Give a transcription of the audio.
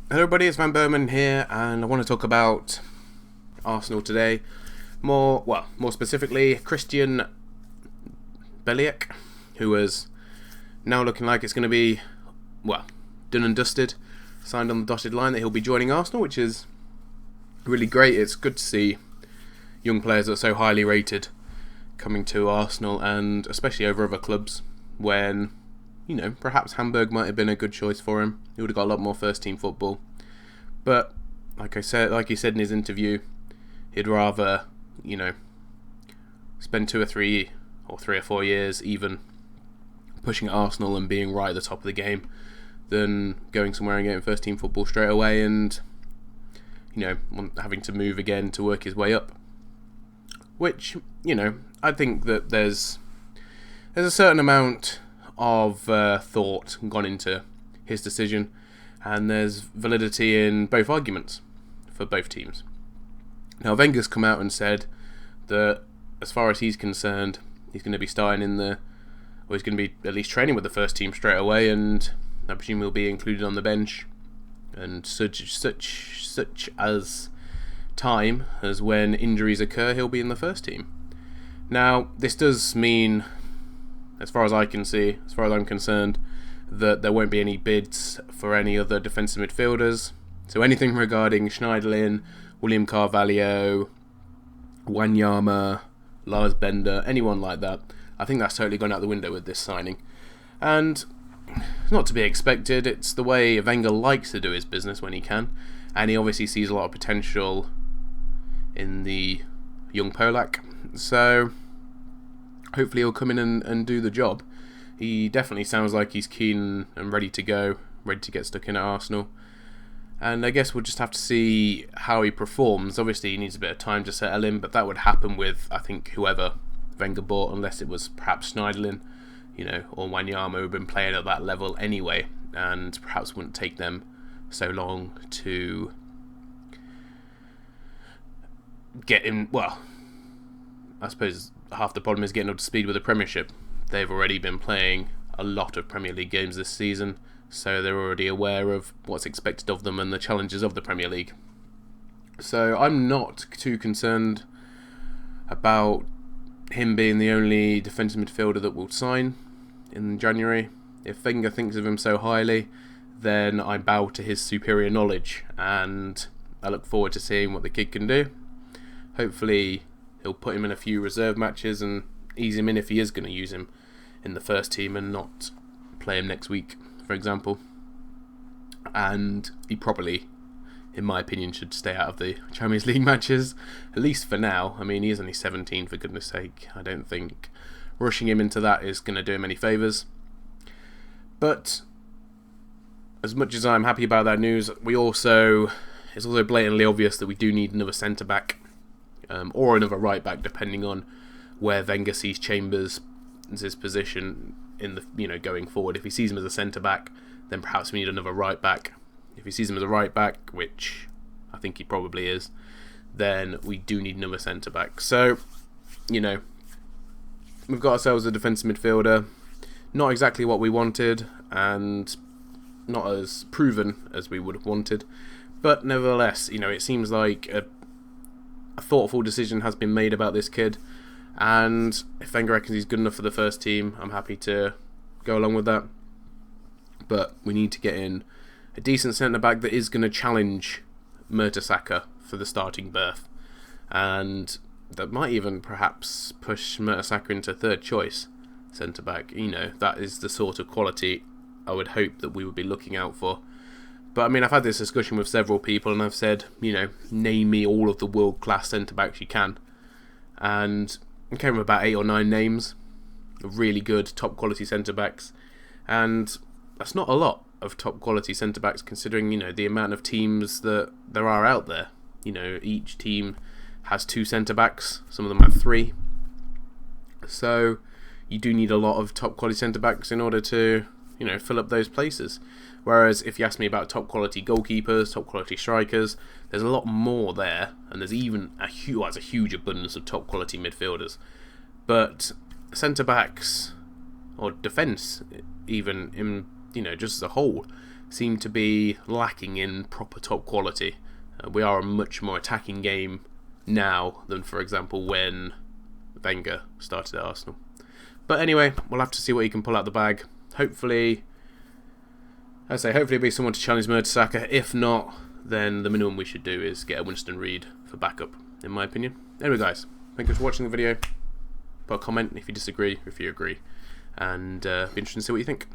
Hello everybody, it's vanburman here, and I want to talk about Arsenal today. More specifically, Krystian Bielik, who is now looking like it's going to be, done and dusted, signed on the dotted line that he'll be joining Arsenal, which is really great. It's good to see young players that are so highly rated coming to Arsenal, and especially over other clubs, when perhaps Hamburg might have been a good choice for him. He would have got a lot more first team football. But like he said in his interview, he'd rather, spend 3 or 4 years even pushing at Arsenal and being right at the top of the game than going somewhere and getting first team football straight away and having to move again to work his way up. Which, I think that there's a certain amount of thought gone into his decision, and there's validity in both arguments for both teams. Now, Wenger's come out and said that as far as he's concerned, he's going to be he's going to be at least training with the first team straight away, and I presume he'll be included on the bench, and such as time as when injuries occur, he'll be in the first team. Now, this does mean, as far as I'm concerned, that there won't be any bids for any other defensive midfielders. So anything regarding Schneiderlin, William Carvalho, Wanyama, Lars Bender, anyone like that, I think that's totally gone out the window with this signing. And it's not to be expected. It's the way Wenger likes to do his business when he can, and he obviously sees a lot of potential in the young Polak. So hopefully he'll come in and do the job. He definitely sounds like he's keen and ready to go, ready to get stuck in at Arsenal. And I guess we'll just have to see how he performs. Obviously he needs a bit of time to settle in, but that would happen with, I think, whoever Wenger bought, unless it was perhaps Schneiderlin, or Wanyama, who've been playing at that level anyway, and perhaps wouldn't take them so long to get in. Well, I suppose half the problem is getting up to speed with the Premiership. They've already been playing a lot of Premier League games this season, so they're already aware of what's expected of them and the challenges of the Premier League. So I'm not too concerned about him being the only defensive midfielder that will sign in January. If Wenger thinks of him so highly, then I bow to his superior knowledge, and I look forward to seeing what the kid can do. Hopefully he'll put him in a few reserve matches and ease him in if he is going to use him in the first team and not play him next week, for example. And he probably, in my opinion, should stay out of the Champions League matches, at least for now. I mean, he is only 17, for goodness sake. I don't think rushing him into that is going to do him any favours. But as much as I'm happy about that news, it's also blatantly obvious that we do need another centre-back, or another right-back, depending on where Wenger sees Chambers' his position in the going forward. If he sees him as a centre back, then perhaps we need another right back. If he sees him as a right back, which I think he probably is, then we do need another centre back. So, we've got ourselves a defensive midfielder, not exactly what we wanted, and not as proven as we would have wanted, but nevertheless, it seems like a thoughtful decision has been made about this kid. And if Wenger reckons he's good enough for the first team, I'm happy to go along with that. But we need to get in a decent centre-back that is going to challenge Mertesacker for the starting berth. And that might even perhaps push Mertesacker into third choice centre-back. That is the sort of quality I would hope that we would be looking out for. But I mean, I've had this discussion with several people, and I've said, name me all of the world-class centre-backs you can. And I came with about 8 or 9 names of really good top quality centre backs, and that's not a lot of top quality centre backs considering the amount of teams that there are out there. Each team has 2 centre backs, some of them have 3, so you do need a lot of top quality centre backs in order to fill up those places. Whereas if you ask me about top quality goalkeepers, top quality strikers, there's a lot more there, and there's even a huge abundance of top quality midfielders. But centre backs, or defence even, in just as a whole, seem to be lacking in proper top quality. We are a much more attacking game now than, for example, when Wenger started at Arsenal. But anyway, we'll have to see what he can pull out the bag. Hopefully, hopefully it'll be someone to challenge Mertesacker. If not, then the minimum we should do is get a Winston Reid for backup, in my opinion. Anyway, guys, thank you for watching the video. Put a comment if you disagree, if you agree, and be interested to see what you think.